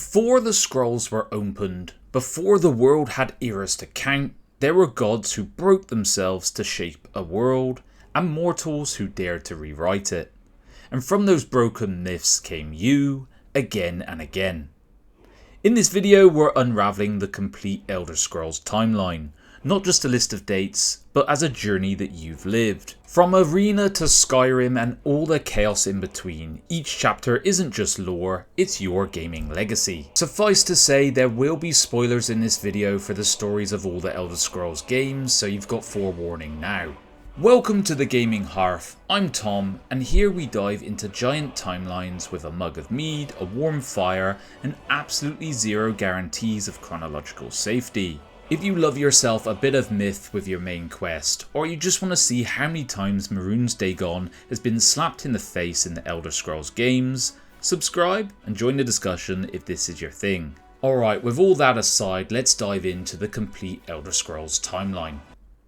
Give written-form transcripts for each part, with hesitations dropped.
Before the scrolls were opened, before the world had eras to count, there were gods who broke themselves to shape a world, and mortals who dared to rewrite it. And from those broken myths came you, again and again. In this video we're unravelling the complete Elder Scrolls timeline, not just a list of dates, but as a journey that you've lived. From Arena to Skyrim and all the chaos in between, each chapter isn't just lore, it's your gaming legacy. Suffice to say, there will be spoilers in this video for the stories of all the Elder Scrolls games, so you've got forewarning now. Welcome to the Gaming Hearth, I'm Tom, and here we dive into giant timelines with a mug of mead, a warm fire, and absolutely zero guarantees of chronological safety. If you love yourself a bit of myth with your main quest, or you just want to see how many times Mehrunes Dagon has been slapped in the face in the Elder Scrolls games, subscribe and join the discussion if this is your thing. Alright, with all that aside, let's dive into the complete Elder Scrolls timeline.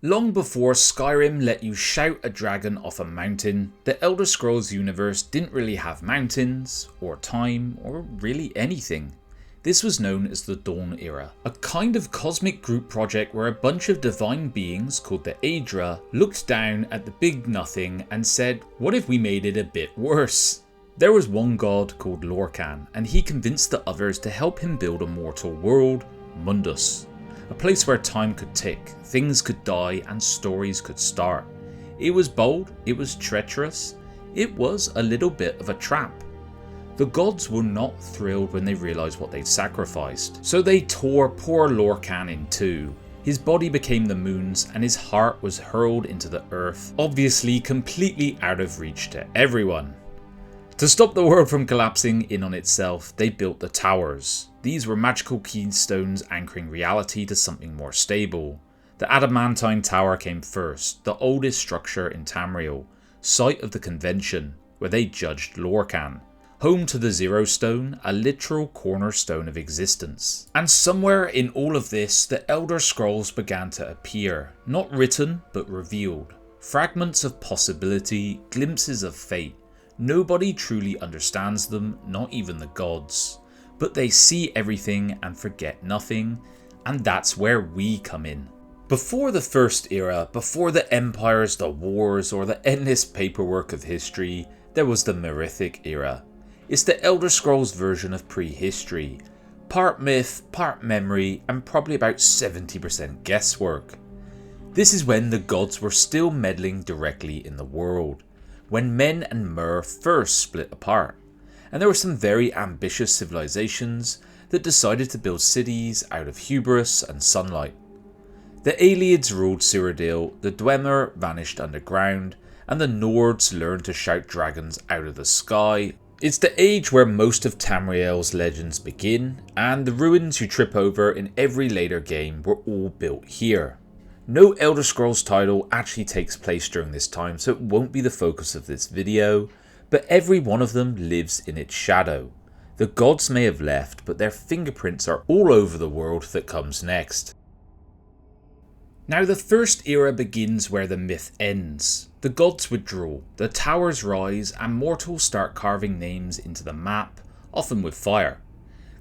Long before Skyrim let you shout a dragon off a mountain, the Elder Scrolls universe didn't really have mountains, or time, or really anything. This was known as the Dawn Era, a kind of cosmic group project where a bunch of divine beings called the Aedra looked down at the big nothing and said, what if we made it a bit worse? There was one god called Lorkhan, and he convinced the others to help him build a mortal world, Mundus. A place where time could tick, things could die and stories could start. It was bold, it was treacherous, it was a little bit of a trap. The gods were not thrilled when they realised what they'd sacrificed, so they tore poor Lorkhan in two. His body became the moon's and his heart was hurled into the earth, obviously completely out of reach to everyone. To stop the world from collapsing in on itself, they built the towers. These were magical keystones anchoring reality to something more stable. The Adamantine Tower came first, the oldest structure in Tamriel, site of the convention, where they judged Lorkhan. Home to the Zero Stone, a literal cornerstone of existence. And somewhere in all of this, the Elder Scrolls began to appear, not written, but revealed. Fragments of possibility, glimpses of fate. Nobody truly understands them, not even the gods. But they see everything and forget nothing, and that's where we come in. Before the First Era, before the empires, the wars, or the endless paperwork of history, there was the Merethic Era. It's the Elder Scrolls version of prehistory. Part myth, part memory, and probably about 70% guesswork. This is when the gods were still meddling directly in the world. When Men and Mer first split apart. And there were some very ambitious civilizations that decided to build cities out of hubris and sunlight. The Aelids ruled Cyrodiil, the Dwemer vanished underground, and the Nords learned to shout dragons out of the sky. It's the age where most of Tamriel's legends begin, and the ruins you trip over in every later game were all built here. No Elder Scrolls title actually takes place during this time, so it won't be the focus of this video, but every one of them lives in its shadow. The gods may have left, but their fingerprints are all over the world that comes next. Now the First Era begins where the myth ends. The gods withdraw, the towers rise, and mortals start carving names into the map, often with fire.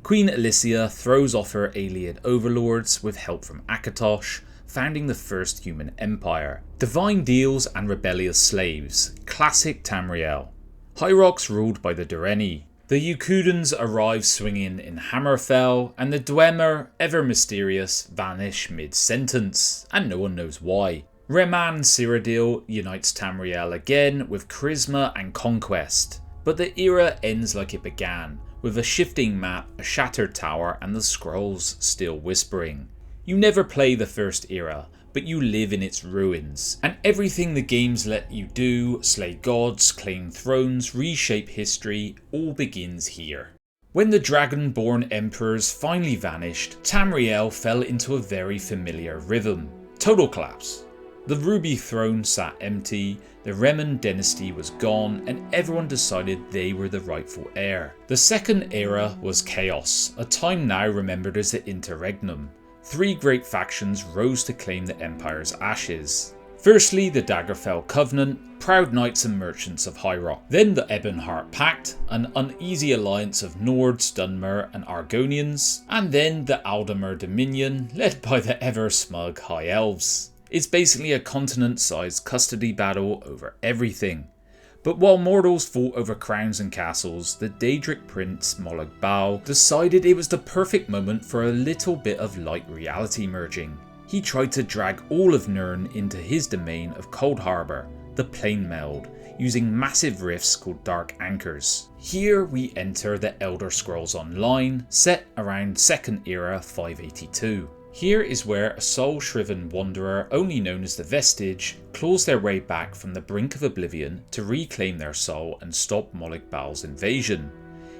Queen Alicia throws off her Aeliad overlords with help from Akatosh, founding the first human empire. Divine deals and rebellious slaves, classic Tamriel. Hyrox ruled by the Dureni. The Yukudans arrive swinging in Hammerfell, and the Dwemer, ever mysterious, vanish mid-sentence, and no one knows why. Reman Cyrodiil unites Tamriel again with charisma and conquest, but the era ends like it began, with a shifting map, a shattered tower, and the scrolls still whispering. You never play the First Era, but you live in its ruins, and everything the games let you do, slay gods, claim thrones, reshape history, all begins here. When the dragon-born emperors finally vanished, Tamriel fell into a very familiar rhythm. Total collapse. The Ruby throne sat empty, the Reman dynasty was gone, and everyone decided they were the rightful heir. The Second Era was chaos, a time now remembered as the Interregnum. Three great factions rose to claim the Empire's ashes. Firstly, the Daggerfall Covenant, proud knights and merchants of High Rock. Then the Ebonheart Pact, an uneasy alliance of Nords, Dunmer and Argonians. And then the Aldemir Dominion, led by the ever-smug High Elves. It's basically a continent-sized custody battle over everything. But while mortals fought over crowns and castles, the Daedric Prince Molag Bal decided it was the perfect moment for a little bit of light reality merging. He tried to drag all of Nirn into his domain of Cold Harbour, the Plane Meld, using massive rifts called Dark Anchors. Here we enter the Elder Scrolls Online, set around 2nd Era 582. Here is where a soul-shriven wanderer, only known as the Vestige, claws their way back from the brink of Oblivion to reclaim their soul and stop Molag Bal's invasion.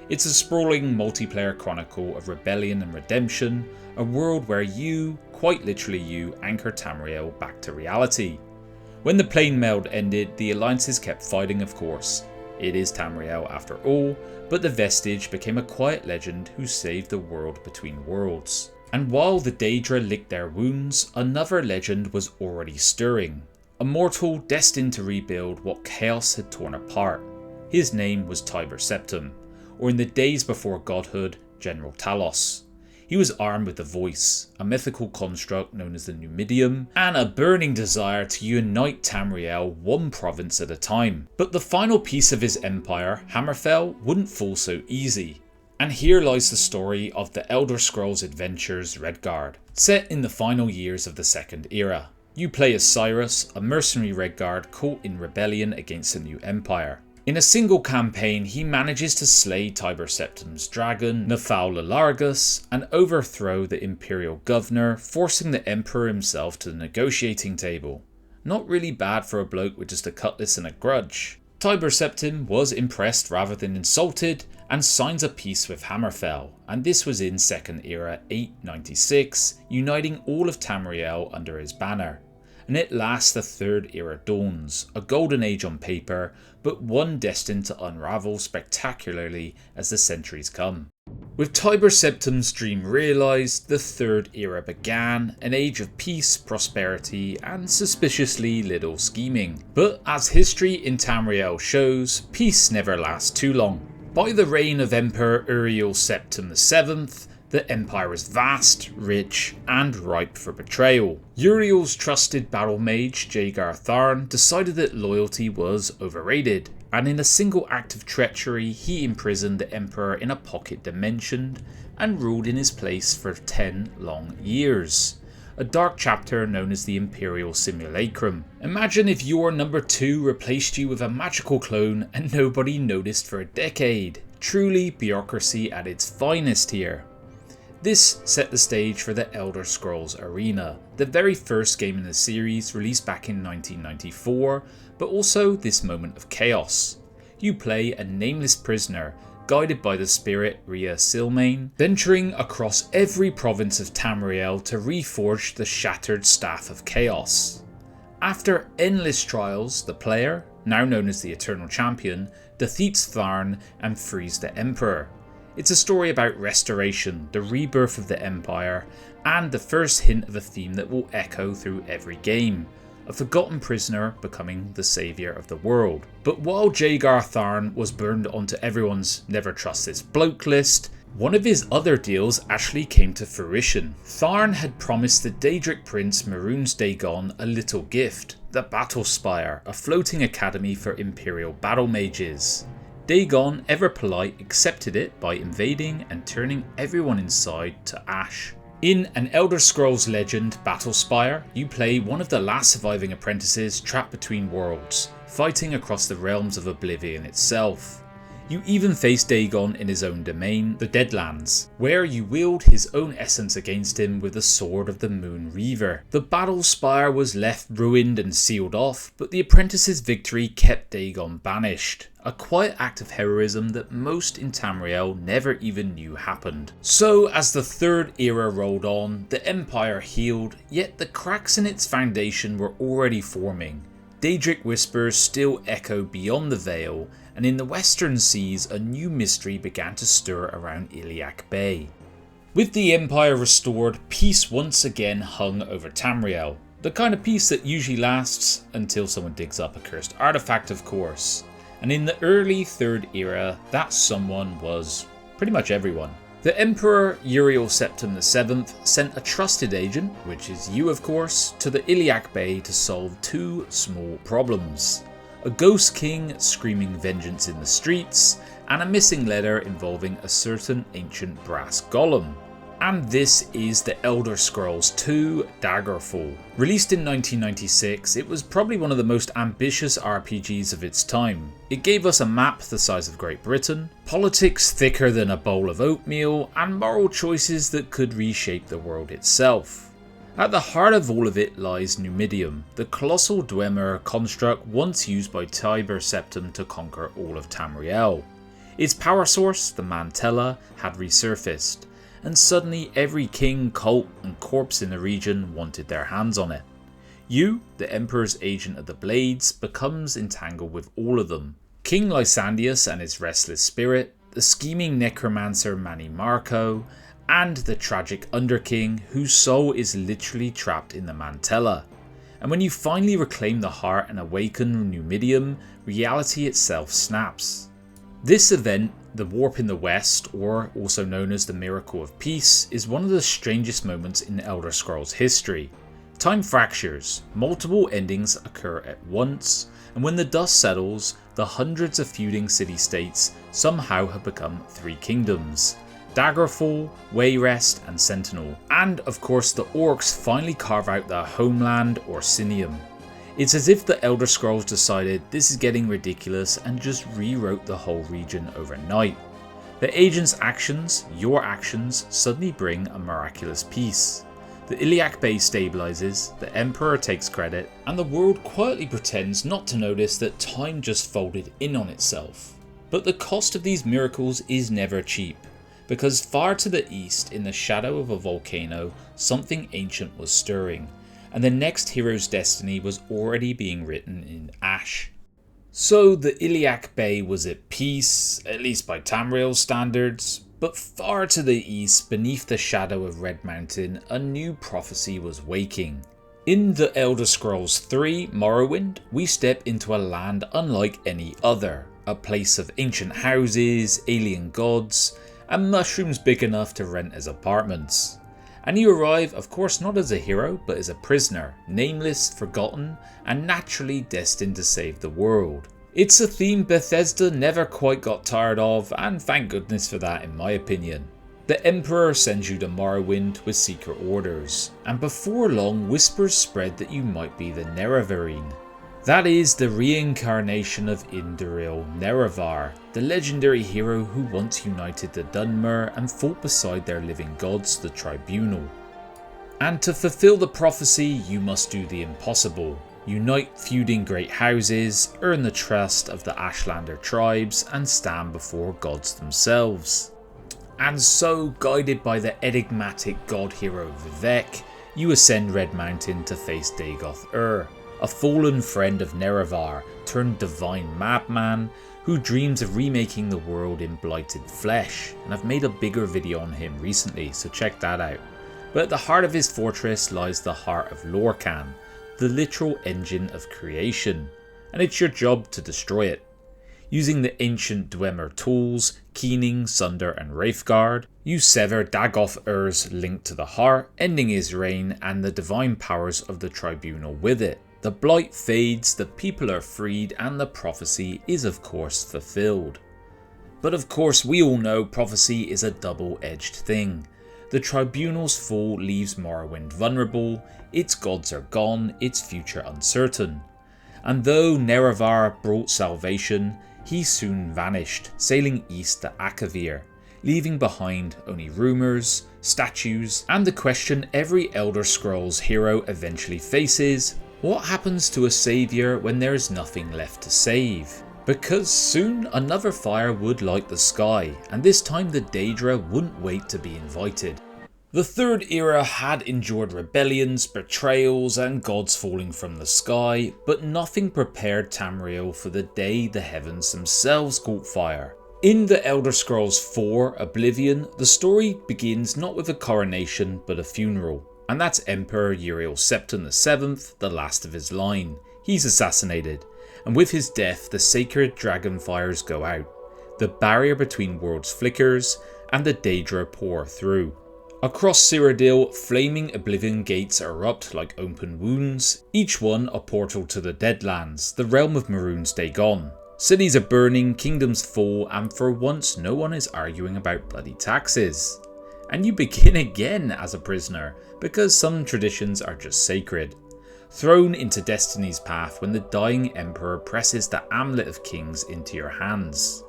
It's a sprawling multiplayer chronicle of rebellion and redemption, a world where you, quite literally you, anchor Tamriel back to reality. When the Plane Meld ended, the alliances kept fighting, of course. It is Tamriel after all, but the Vestige became a quiet legend who saved the world between worlds. And while the Daedra licked their wounds, another legend was already stirring. A mortal destined to rebuild what chaos had torn apart. His name was Tiber Septim, or in the days before godhood, General Talos. He was armed with the Voice, a mythical construct known as the Numidium, and a burning desire to unite Tamriel one province at a time. But the final piece of his empire, Hammerfell, wouldn't fall so easy. And here lies the story of the Elder Scrolls Adventures Redguard, set in the final years of the 2nd Era. You play as Cyrus, a mercenary Redguard caught in rebellion against a new empire. In a single campaign, he manages to slay Tiber Septim's dragon, Nafal Largus, and overthrow the Imperial Governor, forcing the Emperor himself to the negotiating table. Not really bad for a bloke with just a cutlass and a grudge. Tiber Septim was impressed rather than insulted, and signs a peace with Hammerfell, and this was in 2nd Era 896, uniting all of Tamriel under his banner. And at last the 3rd Era dawns, a golden age on paper, but one destined to unravel spectacularly as the centuries come. With Tiber Septim's dream realised, the 3rd Era began, an age of peace, prosperity and suspiciously little scheming. But as history in Tamriel shows, peace never lasts too long. By the reign of Emperor Uriel Septim VII, the empire was vast, rich, and ripe for betrayal. Uriel's trusted battle mage, Jaegar Tharn, decided that loyalty was overrated, and in a single act of treachery, he imprisoned the emperor in a pocket dimension and ruled in his place for 10 long years. A dark chapter known as the Imperial Simulacrum. Imagine if your number 2 replaced you with a magical clone and nobody noticed for a decade. Truly bureaucracy at its finest here. This set the stage for the Elder Scrolls Arena, the very first game in the series released back in 1994, but also this moment of chaos. You play a nameless prisoner, guided by the spirit Rhea Silmain, venturing across every province of Tamriel to reforge the shattered Staff of Chaos. After endless trials, the player, now known as the Eternal Champion, defeats Tharn and frees the Emperor. It's a story about restoration, the rebirth of the Empire, and the first hint of a theme that will echo through every game. A forgotten prisoner becoming the saviour of the world. But while Jaegar Tharn was burned onto everyone's never trust this bloke list, one of his other deals actually came to fruition. Tharn had promised the Daedric Prince Mehrunes Dagon a little gift, the Battlespire, a floating academy for Imperial battle mages. Dagon, ever polite, accepted it by invading and turning everyone inside to ash. In an Elder Scrolls legend, Battlespire, you play one of the last surviving apprentices trapped between worlds, fighting across the realms of Oblivion itself. You even face Dagon in his own domain, the Deadlands, where you wield his own essence against him with the sword of the Moon Reaver. The Battlespire was left ruined and sealed off, but the apprentice's victory kept Dagon banished. A quiet act of heroism that most in Tamriel never even knew happened. So as the 3rd Era rolled on, the Empire healed, yet the cracks in its foundation were already forming. Daedric whispers still echo beyond the Veil, and in the western seas a new mystery began to stir around Iliac Bay. With the Empire restored, peace once again hung over Tamriel. The kind of peace that usually lasts until someone digs up a cursed artifact, of course. And in the early Third Era, that someone was pretty much everyone. The Emperor Uriel Septim VII sent a trusted agent, which is you of course, to the Iliac Bay to solve two small problems. A ghost king screaming vengeance in the streets, and a missing letter involving a certain ancient brass golem. And this is the Elder Scrolls II Daggerfall. Released in 1996, it was probably one of the most ambitious RPGs of its time. It gave us a map the size of Great Britain, politics thicker than a bowl of oatmeal, and moral choices that could reshape the world itself. At the heart of all of it lies Numidium, the colossal Dwemer construct once used by Tiber Septim to conquer all of Tamriel. Its power source, the Mantella, had resurfaced, and suddenly every king, cult and corpse in the region wanted their hands on it. You, the Emperor's agent of the Blades, becomes entangled with all of them. King Lysandius and his restless spirit, the scheming necromancer Manny Marco, and the tragic Underking whose soul is literally trapped in the Mantella. And when you finally reclaim the heart and awaken Numidium, reality itself snaps. This event, the Warp in the West, or also known as the Miracle of Peace, is one of the strangest moments in Elder Scrolls history. Time fractures, multiple endings occur at once, and when the dust settles, the hundreds of feuding city-states somehow have become three kingdoms: Daggerfall, Wayrest and Sentinel. And of course the orcs finally carve out their homeland, Orsinium. It's as if the Elder Scrolls decided this is getting ridiculous and just rewrote the whole region overnight. The agent's actions, your actions, suddenly bring a miraculous peace. The Iliac Bay stabilizes, the Emperor takes credit, and the world quietly pretends not to notice that time just folded in on itself. But the cost of these miracles is never cheap, because far to the east, in the shadow of a volcano, something ancient was stirring, and the next hero's destiny was already being written in ash. So the Iliac Bay was at peace, at least by Tamriel's standards, but far to the east, beneath the shadow of Red Mountain, a new prophecy was waking. In the Elder Scrolls III Morrowind, we step into a land unlike any other, a place of ancient houses, alien gods, and mushrooms big enough to rent as apartments. And you arrive, of course, not as a hero, but as a prisoner, nameless, forgotten, and naturally destined to save the world. It's a theme Bethesda never quite got tired of, and thank goodness for that in my opinion. The Emperor sends you to Morrowind with secret orders, and before long whispers spread that you might be the Nerevarine. That is the reincarnation of Induril Nerevar, the legendary hero who once united the Dunmer and fought beside their living gods, the Tribunal. And to fulfill the prophecy, you must do the impossible. Unite feuding great houses, earn the trust of the Ashlander tribes, and stand before gods themselves. And so, guided by the enigmatic god hero Vivek, you ascend Red Mountain to face Dagoth-Ur, a fallen friend of Nerevar turned divine madman who dreams of remaking the world in blighted flesh, and I've made a bigger video on him recently, so check that out. But at the heart of his fortress lies the heart of Lorkhan, the literal engine of creation, and it's your job to destroy it. Using the ancient Dwemer tools, Keening, Sunder and Wraithguard, you sever Dagoth-Ur's link to the heart, ending his reign and the divine powers of the Tribunal with it. The blight fades, the people are freed, and the prophecy is of course fulfilled. But of course we all know prophecy is a double-edged thing. The Tribunal's fall leaves Morrowind vulnerable, its gods are gone, its future uncertain. And though Nerevar brought salvation, he soon vanished, sailing east to Akavir, leaving behind only rumours, statues, and the question every Elder Scrolls hero eventually faces: what happens to a saviour when there is nothing left to save? Because soon another fire would light the sky, and this time the Daedra wouldn't wait to be invited. The Third Era had endured rebellions, betrayals and gods falling from the sky, but nothing prepared Tamriel for the day the heavens themselves caught fire. In the Elder Scrolls IV Oblivion, the story begins not with a coronation but a funeral. and that's Emperor Uriel Septim VII, the last of his line. He's assassinated, and with his death the sacred dragon fires go out. The barrier between worlds flickers, and the Daedra pour through. Across Cyrodiil, flaming Oblivion gates erupt like open wounds, each one a portal to the Deadlands, the realm of Mehrunes Dagon. Cities are burning, kingdoms fall, and for once no one is arguing about bloody taxes. And you begin again as a prisoner, because some traditions are just sacred. Thrown into destiny's path when the dying emperor presses the Amulet of Kings into your hands.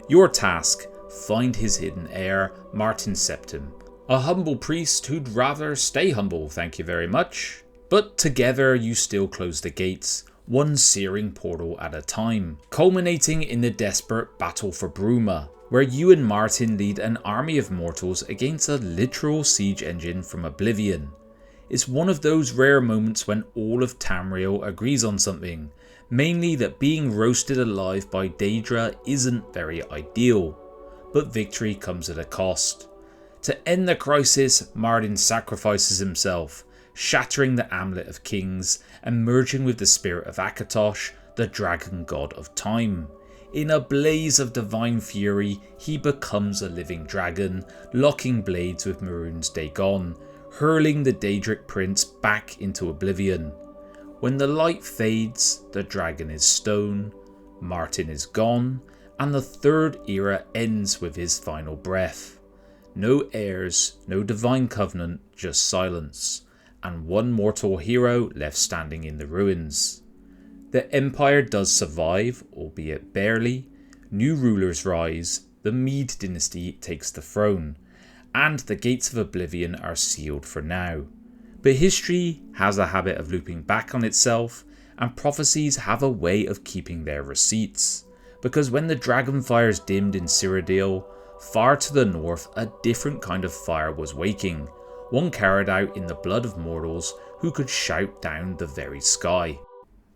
Your task, find his hidden heir, Martin Septim. A humble priest who'd rather stay humble, thank you very much. But together you still close the gates, one searing portal at a time, culminating in the desperate battle for Bruma, where you and Martin lead an army of mortals against a literal siege engine from Oblivion. It's one of those rare moments when all of Tamriel agrees on something, mainly that being roasted alive by Daedra isn't very ideal, but victory comes at a cost. To end the crisis, Martin sacrifices himself, shattering the Amulet of Kings and merging with the spirit of Akatosh, the dragon god of time. In a blaze of divine fury, he becomes a living dragon, locking blades with Mehrunes Dagon, hurling the Daedric prince back into Oblivion. When the light fades, the dragon is stone, Martin is gone, and the third era ends with his final breath. No heirs, no divine covenant, just silence, and one mortal hero left standing in the ruins. The empire does survive, albeit barely. New rulers rise, the Mede dynasty takes the throne, and the gates of Oblivion are sealed for now. But history has a habit of looping back on itself, and prophecies have a way of keeping their receipts. Because when the dragon fires dimmed in Cyrodiil, far to the north a different kind of fire was waking, one carried out in the blood of mortals who could shout down the very sky.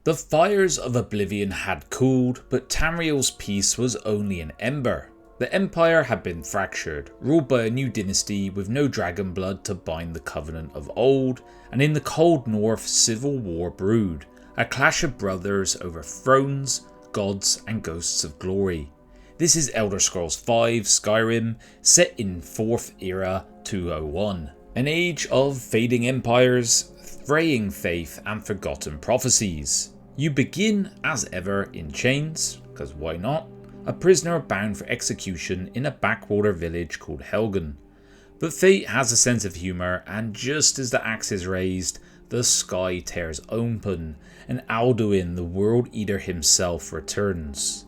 The fires of Oblivion had cooled, but Tamriel's peace was only an ember. The empire had been fractured, ruled by a new dynasty with no dragon blood to bind the covenant of old, and in the cold north civil war brewed, a clash of brothers over thrones, gods and ghosts of glory. This is Elder Scrolls V Skyrim, set in 4th era 201, an age of fading empires, fraying faith and forgotten prophecies. You begin, as ever, in chains, because why not? A prisoner bound for execution in a backwater village called Helgen. But fate has a sense of humour, and just as the axe is raised, the sky tears open, and Alduin, the World Eater himself, returns.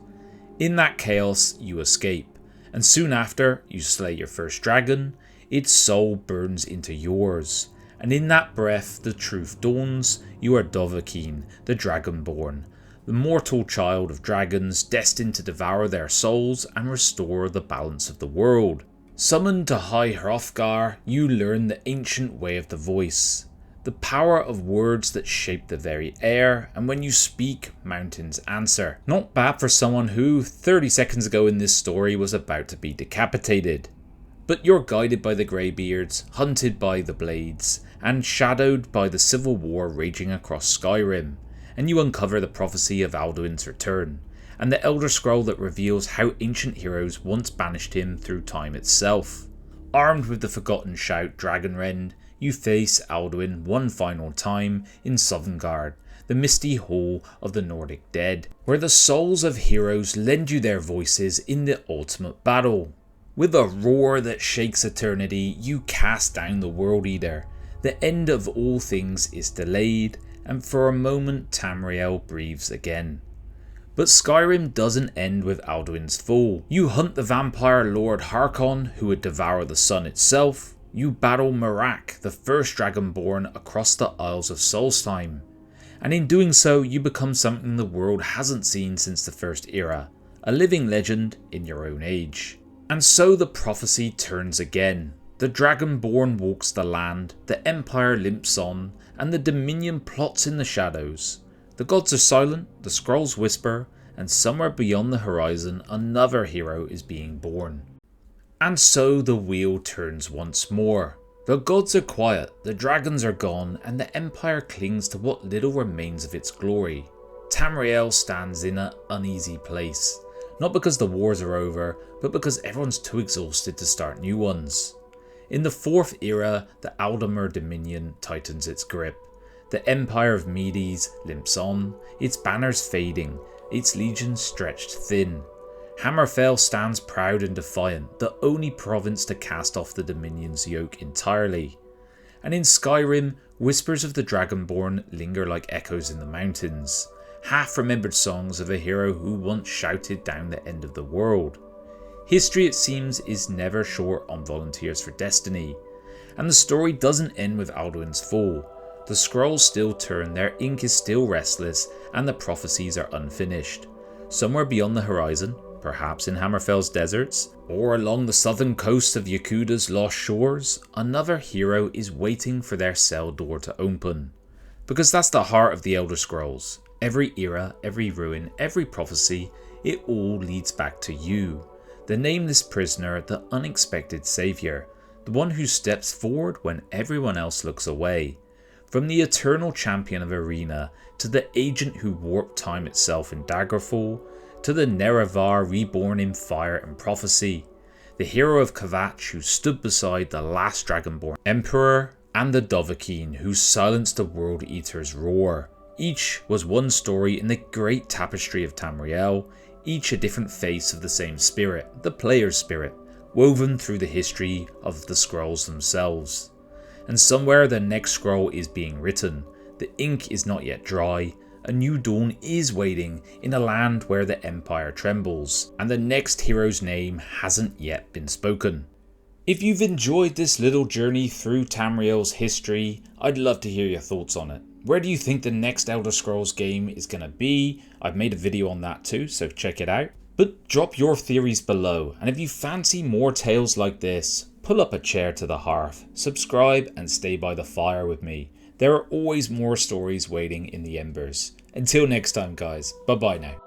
In that chaos, you escape, and soon after, you slay your first dragon, its soul burns into yours, and in that breath the truth dawns, you are Dovahkiin, the Dragonborn, the mortal child of dragons destined to devour their souls and restore the balance of the world. Summoned to High Hrothgar, you learn the ancient way of the voice, the power of words that shape the very air, and when you speak, mountains answer. Not bad for someone who, 30 seconds ago in this story, was about to be decapitated. But you're guided by the Greybeards, hunted by the Blades, and shadowed by the civil war raging across Skyrim, and you uncover the prophecy of Alduin's return, and the Elder Scroll that reveals how ancient heroes once banished him through time itself. Armed with the forgotten shout Dragonrend, you face Alduin one final time in Sovngarde, the misty hall of the Nordic dead, where the souls of heroes lend you their voices in the ultimate battle. With a roar that shakes eternity, you cast down the World Eater. The end of all things is delayed, and for a moment Tamriel breathes again. But Skyrim doesn't end with Alduin's fall. You hunt the vampire Lord Harkon, who would devour the sun itself. You battle Merethic, the first dragonborn across the Isles of Solstheim. And in doing so, you become something the world hasn't seen since the First Era, a living legend in your own age. And so the prophecy turns again. The Dragonborn walks the land, the Empire limps on, and the Dominion plots in the shadows. The gods are silent, the scrolls whisper, and somewhere beyond the horizon another hero is being born. And so the wheel turns once more. The gods are quiet, the dragons are gone, and the Empire clings to what little remains of its glory. Tamriel stands in an uneasy place, not because the wars are over, but because everyone's too exhausted to start new ones. In the 4th era, the Aldemir Dominion tightens its grip. The Empire of Medes limps on, its banners fading, its legions stretched thin. Hammerfell stands proud and defiant, the only province to cast off the Dominion's yoke entirely. And in Skyrim, whispers of the Dragonborn linger like echoes in the mountains, half-remembered songs of a hero who once shouted down the end of the world. History, it seems, is never short on volunteers for destiny, and the story doesn't end with Alduin's fall. The scrolls still turn, their ink is still restless, and the prophecies are unfinished. Somewhere beyond the horizon, perhaps in Hammerfell's deserts, or along the southern coast of Yakuda's lost shores, another hero is waiting for their cell door to open. Because that's the heart of the Elder Scrolls. Every era, every ruin, every prophecy, it all leads back to you. The nameless prisoner, the unexpected saviour, the one who steps forward when everyone else looks away. From the eternal champion of Arena, to the agent who warped time itself in Daggerfall, to the Nerevar reborn in fire and prophecy, the hero of Kvatch who stood beside the last Dragonborn Emperor, and the Dovahkiin who silenced the World Eater's roar. Each was one story in the great tapestry of Tamriel, each a different face of the same spirit, the player's spirit, woven through the history of the scrolls themselves. And somewhere the next scroll is being written, the ink is not yet dry, a new dawn is waiting in a land where the Empire trembles, and the next hero's name hasn't yet been spoken. If you've enjoyed this little journey through Tamriel's history, I'd love to hear your thoughts on it. Where do you think the next Elder Scrolls game is going to be? I've made a video on that too, so check it out. But drop your theories below, and if you fancy more tales like this, pull up a chair to the hearth, subscribe and stay by the fire with me. There are always more stories waiting in the embers. Until next time guys, bye bye now.